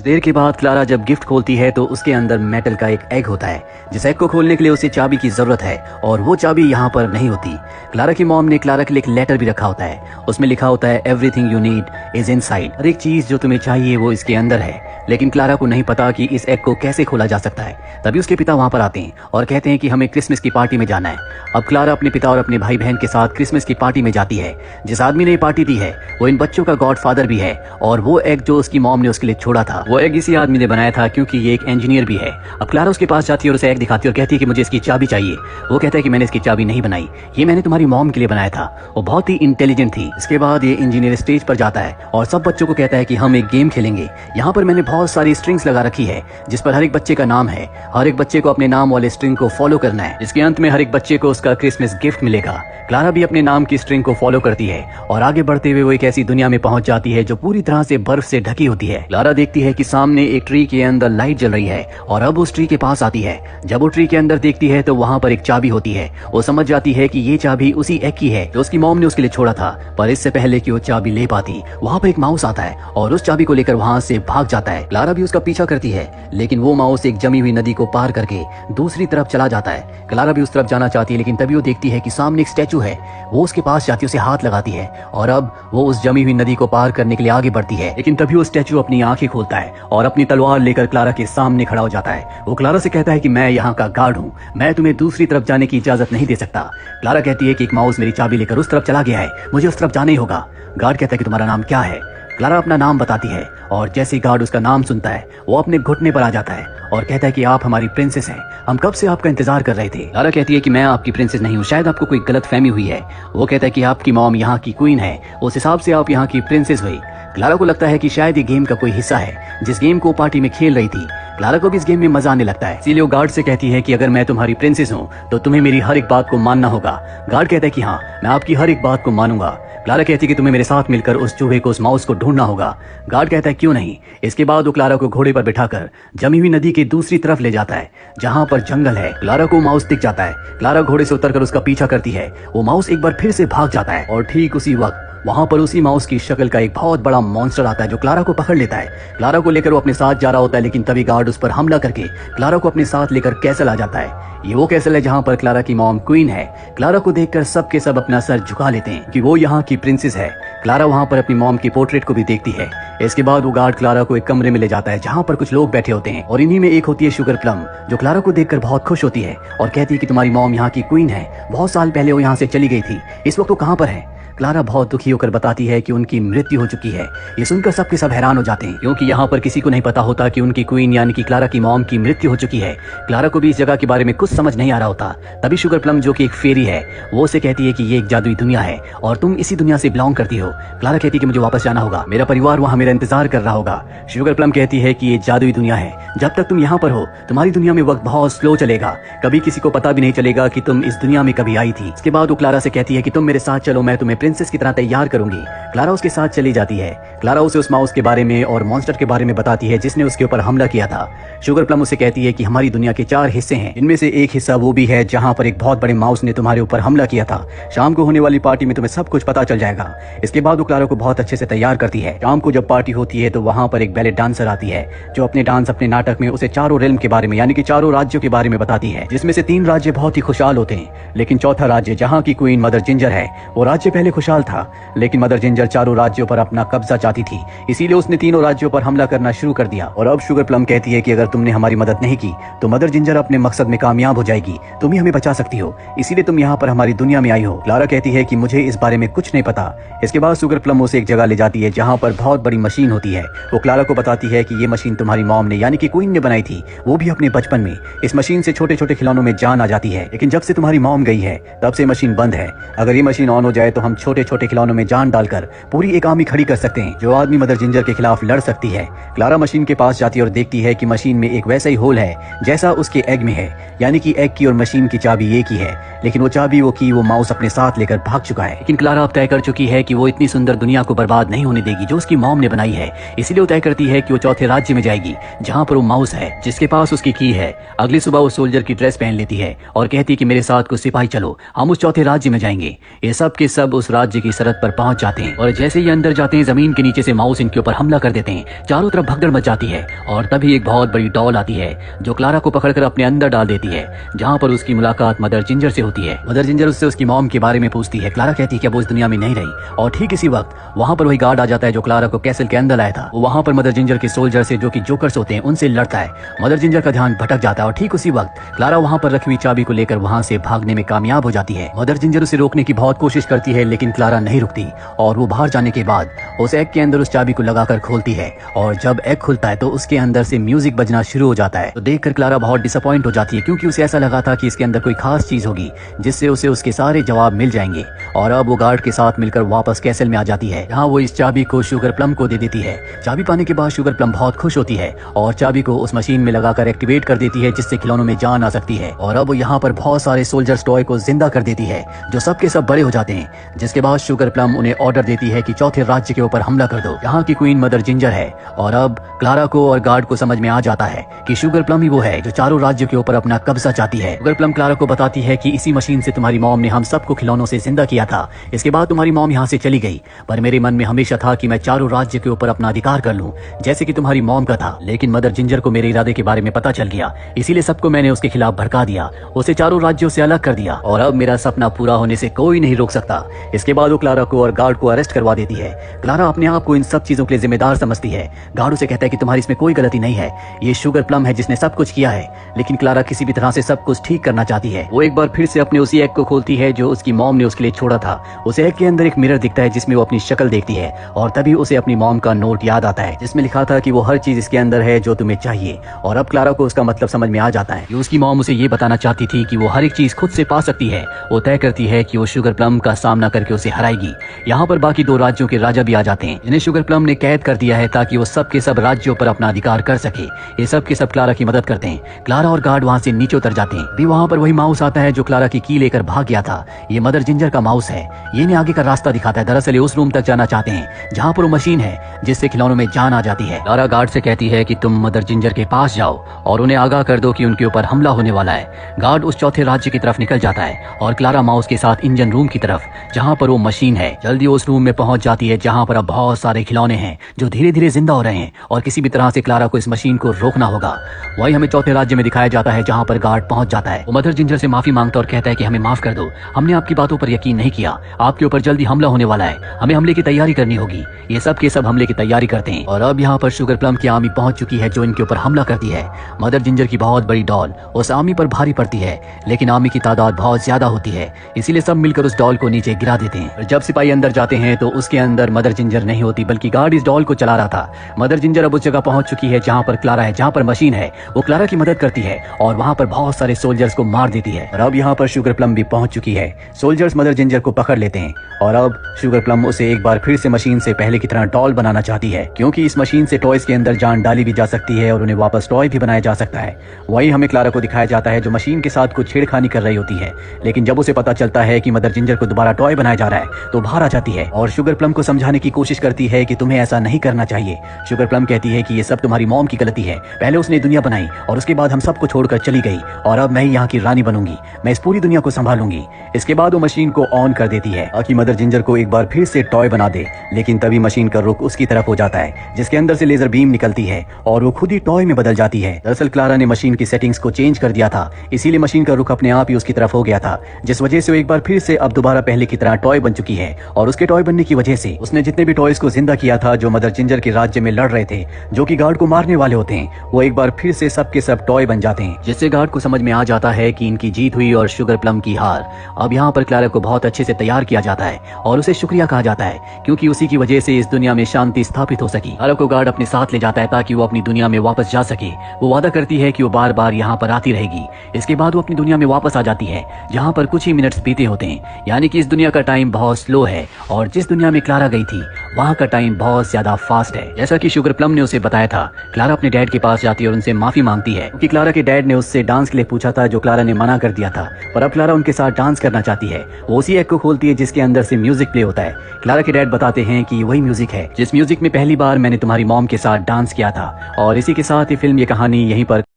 देर के बाद क्लारा जब गिफ्ट खोलती है तो उसके अंदर मेटल का एक एग होता है। जिस एग को खोलने के लिए उसे चाबी की जरूरत है और वो चाबी यहाँ पर नहीं होती। क्लारा की मॉम ने क्लारा के लिए एक लेटर भी रखा होता है। उसमें लिखा होता है everything you need is inside. हर एक चीज जो तुम्हें चाहिए वो इसके अंदर है। लेकिन क्लारा को नहीं पता कि इस एग को कैसे खोला जा सकता है। तभी उसके पिता वहां पर आते हैं और कहते हैं कि हमें क्रिसमस की पार्टी में जाना है। अब क्लारा अपने पिता और अपने भाई बहन के साथ क्रिसमस की पार्टी में जाती है। जिस आदमी ने ये पार्टी दी है वो इन बच्चों का गॉडफादर भी है और वो एग जो उसकी मॉम ने उसके लिए छोड़ा था वो एग इसी आदमी ने बनाया था, क्योंकि ये एक इंजीनियर भी है। अब क्लारा उसके पास जाती है और उसे एग दिखाती है और कहती है कि मुझे इसकी चाबी चाहिए। वो कहता है कि मैंने इसकी चाबी नहीं बनाई, ये मैंने तुम्हारी मॉम के लिए बनाया था। वो बहुत ही इंटेलिजेंट थी। इसके बाद ये इंजीनियर स्टेज पर जाता है और सब बच्चों को कहता है कि हम एक गेम खेलेंगे। यहाँ पर मैंने बहुत सारी स्ट्रिंग्स लगा रखी है जिस पर हर एक बच्चे का नाम है। हर एक बच्चे को अपने नाम वाले स्ट्रिंग को फॉलो करना है, जिसके अंत में हर एक बच्चे को उसका क्रिसमस गिफ्ट मिलेगा। क्लारा भी अपने नाम की स्ट्रिंग को फॉलो करती है और आगे बढ़ते हुए वो एक ऐसी दुनिया में पहुंच जाती है जो पूरी तरह से बर्फ से ढकी होती है। क्लारा देखती है कि सामने एक ट्री के अंदर लाइट जल रही है और अब उस ट्री के पास आती है। जब वो ट्री के अंदर देखती है तो वहाँ पर एक चाबी होती है। वो समझ जाती है कि ये चाबी उसी एग की है जो उसकी मॉम ने उसके लिए छोड़ा था। पर इससे पहले कि वो चाबी ले पाती वहाँ पर एक माउस आता है और उस चाबी को लेकर वहाँ से भाग जाता है। क्लारा भी उसका पीछा करती है लेकिन वो माउस एक जमी हुई नदी को पार करके दूसरी तरफ चला जाता है। क्लारा भी उस तरफ जाना चाहती है लेकिन तभी वो देखती है कि सामने एक स्टैचू है। वो उसके पास जाती है, उसे हाथ लगाती है और अब वो उस जमी हुई नदी को पार करने के लिए आगे बढ़ती है। लेकिन तभी वो स्टैचू अपनी आंखें खोलता है और अपनी तलवार लेकर क्लारा के सामने खड़ा हो जाता है। वो क्लारा से कहता है कि मैं यहाँ का गार्ड हूँ, मैं तुम्हें दूसरी तरफ जाने की इजाजत नहीं दे सकता। क्लारा कहती है कि एक माउस मेरी चाबी लेकर उस तरफ चला गया है, मुझे उस तरफ जाना ही होगा। गार्ड कहता है कि तुम्हारा नाम क्या है। क्लारा अपना नाम बताती है और जैसे गार्ड उसका नाम सुनता है वो अपने घुटने पर आ जाता है और कहता है कि आप हमारी प्रिंसेस हैं, हम कब से आपका इंतजार कर रहे थे। क्लारा कहती है कि मैं आपकी प्रिंसेस नहीं हूँ, शायद आपको कोई गलत फहमी हुई है। वो कहता है कि आपकी मॉम यहाँ की क्वीन है, उस हिसाब से आप यहाँ की प्रिंसेस हुई। क्लारा को लगता है कि शायद ये गेम का कोई हिस्सा है जिस गेम को पार्टी में खेल रही थी। क्लारा को भी इस गेम में मजा आने लगता है, इसीलिए वो गार्ड से कहती है कि अगर मैं तुम्हारी प्रिंसेस हूँ तो तुम्हें मेरी हर एक बात को मानना होगा। गार्ड कहता है कि हाँ, मैं आपकी हर एक बात को मानूंगा। क्लारा कहती है कि तुम्हें मेरे साथ मिलकर उस चूहे को, उस माउस को ढूंढना होगा। गार्ड कहता है क्यों नहीं। इसके बाद वो क्लारा को घोड़े पर बिठाकर जमी हुई नदी के दूसरी तरफ ले जाता है जहाँ पर जंगल है। क्लारा को माउस दिख जाता है। क्लारा घोड़े से उतरकर उसका पीछा करती है। वो माउस एक बार फिर से भाग जाता है और ठीक उसी वक्त वहाँ पर उसी माउस की शक्ल का एक बहुत बड़ा मॉन्स्टर आता है जो क्लारा को पकड़ लेता है। क्लारा को लेकर वो अपने साथ जा रहा होता है लेकिन तभी गार्ड उस पर हमला करके क्लारा को अपने साथ लेकर कैसल आ जाता है। ये वो कैसल है जहाँ पर क्लारा की मॉम क्वीन है। क्लारा को देखकर सब के सब अपना सर झुका लेते हैं कि वो यहाँ की प्रिंसेस है। क्लारा वहाँ पर अपनी मॉम की पोर्ट्रेट को भी देखती है। इसके बाद वो गार्ड क्लारा को एक कमरे में ले जाता है जहाँ पर कुछ लोग बैठे होते हैं और इन्हीं में एक होती है शुगर प्लम, जो क्लारा को देखकर बहुत खुश होती है और कहती है कि तुम्हारी मॉम यहाँ की क्वीन है, बहुत साल पहले वो यहाँ से चली गई थी, इस वक्त वो कहाँ पर है। क्लारा बहुत दुखी होकर बताती है कि उनकी मृत्यु हो चुकी है। ये सुनकर सबके सब हैरान हो जाते हैं क्योंकि यहाँ पर किसी को नहीं पता होता कि उनकी क्वीन यानी कि क्लारा की मॉम की मृत्यु हो चुकी है। क्लारा को भी इस जगह के बारे में कुछ समझ नहीं आ रहा होता। तभी शुगर प्लम जो कि एक फेरी है वो उसे कहती है कि ये एक जादुई दुनिया है और तुम इसी दुनिया से बिलोंग करती हो। क्लारा कहती है कि मुझे वापस जाना होगा, मेरा परिवार वहाँ मेरा इंतजार कर रहा होगा। शुगर प्लम कहती है कि ये जादुई दुनिया है, जब तक तुम यहाँ पर हो तुम्हारी दुनिया में वक्त बहुत स्लो चलेगा, कभी किसी को पता भी नहीं चलेगा कि तुम इस दुनिया में कभी आई थी। इसके बाद वो क्लारा से कहती है कि तुम मेरे साथ चलो, मैं तुम्हें प्रिंसेस की तरह तैयार करूंगी। क्लारा उसके साथ चली जाती है। क्लारा उसे उस माउस के बारे में और मॉन्स्टर के बारे में बताती है जिसने उसके ऊपर हमला किया था। शुगर प्लम उसे कहती है कि हमारी दुनिया के 4 हिस्से हैं, इनमें से एक हिस्सा वो भी है जहां पर एक बहुत बड़े माउस ने तुम्हारे ऊपर हमला किया था। शाम को होने वाली पार्टी में तुम्हें सब कुछ पता चल जाएगा। इसके बाद वो क्लारा को बहुत अच्छे से तैयार करती है। शाम को जब पार्टी होती है तो वहां पर एक बैले डांसर आती है जो अपने डांस, अपने नाटक में उसे 4 रेल्म के बारे में यानी कि 4 राज्यों के बारे में बताती है, जिसमें से 3 राज्य बहुत ही खुशहाल होते हैं लेकिन चौथा राज्य जहाँ की क्वीन मदर जिंजर है वो राज्य पहले खुशहाल था लेकिन मदर जिंजर 4 राज्यों पर अपना कब्जा चाहती थी, इसीलिए उसने 3 राज्यों पर हमला करना शुरू कर दिया। और अब शुगर प्लम कहती है कि अगर तुमने हमारी मदद नहीं की तो मदर जिंजर अपने मकसद में कामयाब हो जाएगी, तुम ही हमें बचा सकती हो, इसीलिए तुम यहाँ पर हमारी दुनिया में आई हो। क्लारा कहती है कि मुझे इस बारे में कुछ नहीं पता। इसके बाद शुगर प्लम उसे एक जगह ले जाती है जहाँ पर बहुत बड़ी मशीन होती है। वो क्लारा को बताती है कि ये मशीन तुम्हारी मॉम ने यानी कि क्वीन ने बनाई थी, वो भी अपने बचपन में। इस मशीन से छोटे छोटे खिलौनों में जान आ जाती है लेकिन जब से तुम्हारी मॉम गई है तब से मशीन बंद है। अगर ये मशीन ऑन हो जाए तो हम छोटे छोटे खिलौनों में जान डालकर पूरी एक आर्मी खड़ी कर सकते हैं जो आदमी मदर जिंजर के खिलाफ लड़ सकती है। क्लारा मशीन के पास जाती है और देखती है कि मशीन में एक वैसा ही होल है जैसा उसके एग में है, यानी कि एग की और मशीन की चाबी एक ही है, लेकिन वो चाबी वो माउस अपने साथ लेकर भाग चुका है। लेकिन क्लारा अब तय कर चुकी है कि वो इतनी सुंदर दुनिया को बर्बाद नहीं होने देगी जो उसकी मॉम ने बनाई है, इसीलिए वो तय करती है कि वो चौथे राज्य में जाएगी जहाँ पर वो माउस है जिसके पास उसकी की है। अगली सुबह वो सोल्जर की ड्रेस पहन लेती है और कहती है कि मेरे साथ कुछ सिपाही चलो, हम उस चौथे राज्य में जाएंगे। ये सब के सब उस राज्य की सरहद पर पहुंच जाते हैं और जैसे ही अंदर जाते हैं जमीन के नीचे से माउस इनके ऊपर हमला कर देते हैं। चारों तरफ भगदड़ मच जाती है और तभी एक बहुत बड़ी डॉल आती है जो क्लारा को पकड़कर अपने अंदर डाल देती है, जहाँ पर उसकी मुलाकात मदर जिंजर से होती है। मदर जिंजर उससे उसकी मॉम के बारे में पूछती है। क्लारा कहती है कि वो इस दुनिया में नहीं रही और ठीक इसी वक्त वहाँ पर वही गार्ड आ जाता है जो क्लारा को कैसल के अंदर लाया था। वो वहाँ पर मदर जिंजर के सोल्जर से जो कि जोकर्स होते हैं उनसे लड़ता है। मदर जिंजर का ध्यान भटक जाता है और ठीक उसी वक्त क्लारा वहाँ पर रखी हुई चाबी को लेकर वहाँ से भागने में कामयाब हो जाती है। मदर जिंजर उसे रोकने की बहुत कोशिश करती है लेकिन क्लारा नहीं रुकती और वो बाहर जाने के बाद उस एग के अंदर उस चाबी को लगाकर खोलती है और जब एग खुलता है तो उसके अंदर से म्यूजिक बजना शुरू हो जाता है। तो देखकर क्लारा बहुत डिसअपॉइंट हो जाती है क्योंकि उसे ऐसा लगा था कि इसके अंदर कोई खास चीज होगी जिससे उसे उसके सारे जवाब मिल जाएंगे। और अब वो गार्ड के साथ मिलकर वापस कैसल में आ जाती है जहाँ वो इस चाबी को शुगर प्लम को दे देती है। चाबी पाने के बाद शुगर प्लम बहुत खुश होती है और चाबी को उस मशीन में लगाकर एक्टिवेट कर देती है जिससे खिलौनों में जान आ सकती है। और अब वो यहाँ पर बहुत सारे सोल्जर्स टॉय को जिंदा कर देती है जो सबके सब बड़े हो जाते हैं। जिसके बाद शुगर प्लम उन्हें ऑर्डर देती है कि चौथे राज्य के ऊपर हमला कर दो यहाँ की क्वीन मदर जिंजर है। और अब क्लारा को और गार्ड को समझ में आ जाता है कि शुगर प्लम ही वो है जो चारों राज्यों के ऊपर अपना कब्जा चाहती है। शुगर प्लम क्लारा को बताती है कि इसी मशीन से तुम्हारी मॉम ने हम सबको खिलौनों से जिंदा किया था। इसके बाद तुम्हारी मॉम यहाँ से चली गई पर मेरे मन में हमेशा था कि मैं चारों राज्य के ऊपर अपना अधिकार कर लूं जैसे कि तुम्हारी मॉम का था। लेकिन मदर जिंजर को मेरे इरादे के बारे में पता चल गया, इसीलिए सबको मैंने उसके खिलाफ भड़का दिया, उसे चारों राज्यों से अलग कर दिया और अब मेरा सपना पूरा होने से कोई नहीं रोक सकता। इसके बाद वो क्लारा को और गार्ड को अरेस्ट करवा देती है। क्लारा अपने आप को इन सब चीजों के लिए जिम्मेदार समझती है। गार्ड उसे कहता है कि तुम्हारी इसमें कोई गलती नहीं है, ये शुगर प्लम है जिसने सब कुछ किया है। लेकिन क्लारा किसी भी तरह से सब कुछ ठीक करना चाहती है। वो एक बार फिर से अपने उसी एग को खोलती है जो उसकी मॉम ने उसके लिए छोड़ा था। उस एग के अंदर एक मिरर दिखता है जिसमें वो अपनी शक्ल देखती है और तभी उसे अपनी मॉम का नोट याद आता है जिसमें लिखा था कि वो हर चीज इसके अंदर है जो तुम्हें चाहिए। और अब क्लारा को उसका मतलब समझ में आ जाता है कि उसकी मॉम उसे ये बताना चाहती थी कि वो हर एक चीज खुद से पा सकती है। वो तय करती है कि वो शुगर प्लम का सामना करके उसे हराएगी। यहाँ पर बाकी दो राज्यों के राजा भी आ जाते हैं जिन्हें शुगर प्लम ने कैद कर दिया है ताकि वो सब के सब राज्यों पर अपना अधिकार कर सके। ये सब के सब क्लारा की मदद करते हैं। क्लारा और गार्ड वहाँ से नीचे उतर जाते हैं। भी वहाँ पर वही माउस आता है जो क्लारा की की लेकर भाग गया था। ये मदर जिंजर का माउस है। ये इन्हें आगे का रास्ता दिखाता है। दरअसल ये उस रूम तक जाना चाहते हैं जहाँ पर वो मशीन है जिससे खिलौनों में जान आ जाती है। क्लारा गार्ड से कहती है कि तुम मदर जिंजर के पास जाओ और उन्हें आगाह कर दो कि उनके ऊपर हमला होने वाला है। गार्ड उस चौथे राज्य की तरफ निकल जाता है और क्लारा माउस के साथ इंजन रूम की तरफ जहाँ पर वो मशीन है। जल्दी उस रूम में पहुंच जाती है जहाँ पर अब बहुत सारे खिलौने हैं जो धीरे धीरे जिंदा हो रहे हैं और किसी भी तरह से क्लारा को इस मशीन को रोकना होगा। वही हमें चौथे राज्य में दिखाया जाता है जहाँ पर गार्ड पहुंच जाता है। वो मदर जिंजर से माफी मांगता और कहता है कि हमें माफ कर दो, हमने आपकी बातों पर यकीन नहीं किया, आपके ऊपर जल्दी हमला होने वाला है, हमें हमले की तैयारी करनी होगी। ये सब के सब हमले की तैयारी करते हैं और अब यहाँ पर शुगर प्लम की आर्मी पहुंच चुकी है जो इनके ऊपर हमला करती है। मदर जिंजर की बहुत बड़ी डॉल उस आर्मी पर भारी पड़ती है लेकिन आर्मी की तादाद बहुत ज्यादा होती है, इसीलिए सब मिलकर उस डॉल को नीचे गिरा देते हैं। और जब सिपाही अंदर जाते हैं तो उसके अंदर मदर जिंजर नहीं होती बल्कि गार्ड इस डॉल को चला रहा था। मदर जिंजर अब उस जगह पहुंच चुकी है जहाँ पर क्लारा है, जहाँ पर मशीन है। वो क्लारा की मदद करती है और वहाँ पर बहुत सारे सोल्जर्स को मार देती है। और अब यहाँ पर शुगर प्लम भी पहुंच चुकी है। सोल्जर्स मदर जिंजर को पकड़ लेते हैं और अब शुगर प्लम उसे एक बार फिर से मशीन से पहले की तरह डॉल बनाना चाहती है क्योंकि इस मशीन से टॉयज के अंदर जान डाली भी जा सकती है और उन्हें वापस टॉय भी बनाया जा सकता है। वही हमें क्लारा को दिखाया जाता है जो मशीन के साथ कुछ छेड़खानी कर रही होती है, लेकिन जब उसे पता चलता है कि मदर जिंजर को दोबारा टॉय बनाया जा रहा है तो बाहर आ जाती है और शुगर प्लम को समझाने की कोशिश करती है कि तुम्हें ऐसा नहीं करना चाहिए। शुगर प्लम कहती है कि ये सब तुम्हारी मॉम की गलती है, पहले उसने दुनिया बनाई और उसके बाद हम सबको छोड़कर चली गई और अब मैं ही यहाँ की रानी बनूंगी, मैं इस पूरी दुनिया को संभालूंगी। इसके बाद वो मशीन को ऑन कर देती है ताकि मदर जिंजर को एक बार फिर से टॉय बना दे, लेकिन तभी मशीन का रुख उसकी तरफ हो जाता है जिसके अंदर से लेजर बीम निकलती है और वो खुद ही टॉय में बदल जाती है। दरअसल क्लारा ने मशीन की सेटिंग्स को चेंज कर दिया था, इसीलिए मशीन का रुख अपने आप ही उसकी तरफ हो गया था, जिस वजह से वो एक बार फिर से अब दोबारा पहले की तरह टॉय बन चुकी है। और उसके टॉय बनने की वजह से उसने जितने भी टॉयज को जिंदा किया था जो मदर जिंजर के राज्य में लड़ रहे थे, जो कि गार्ड को मारने वाले होते हैं, वो एक बार फिर से सब के सब टॉय बन जाते हैं, जिससे गार्ड को समझ में आ जाता है कि इनकी जीत हुई और शुगर प्लम की हार। अब यहाँ पर क्लारा को बहुत अच्छे से तैयार किया जाता है और उसे शुक्रिया कहा जाता है क्योंकि उसी की वजह से इस दुनिया में शांति स्थापित हो सकी। क्लारा को गार्ड अपने साथ ले जाता है ताकि वो अपनी दुनिया में वापस जा सके। वो वादा करती है कि वो बार बार यहाँ पर आती रहेगी। इसके बाद वो अपनी दुनिया में वापस आ जाती है जहाँ पर कुछ ही मिनट्स बीते होते हैं, यानी कि इस दुनिया का टाइम बहुत स्लो है और जिस दुनिया में क्लारा गई थी वहाँ का टाइम बहुत ज्यादा फास्ट है। जैसा कि शुगर प्लम ने उसे बताया था, क्लारा अपने डैड के पास जाती है और उनसे माफी मांगती है क्योंकि क्लारा के डैड ने उससे डांस के लिए पूछा था जो क्लारा ने मना कर दिया था, पर अब क्लारा उनके साथ डांस करना चाहती है। वो उसी एग को खोलती है जिसके अंदर से म्यूजिक प्ले होता है। क्लारा के डैड बताते हैं कि वही म्यूजिक है जिस म्यूजिक में पहली बार मैंने तुम्हारी मॉम के साथ डांस किया था। और इसी के साथ ये फिल्म, ये कहानी यहीं पर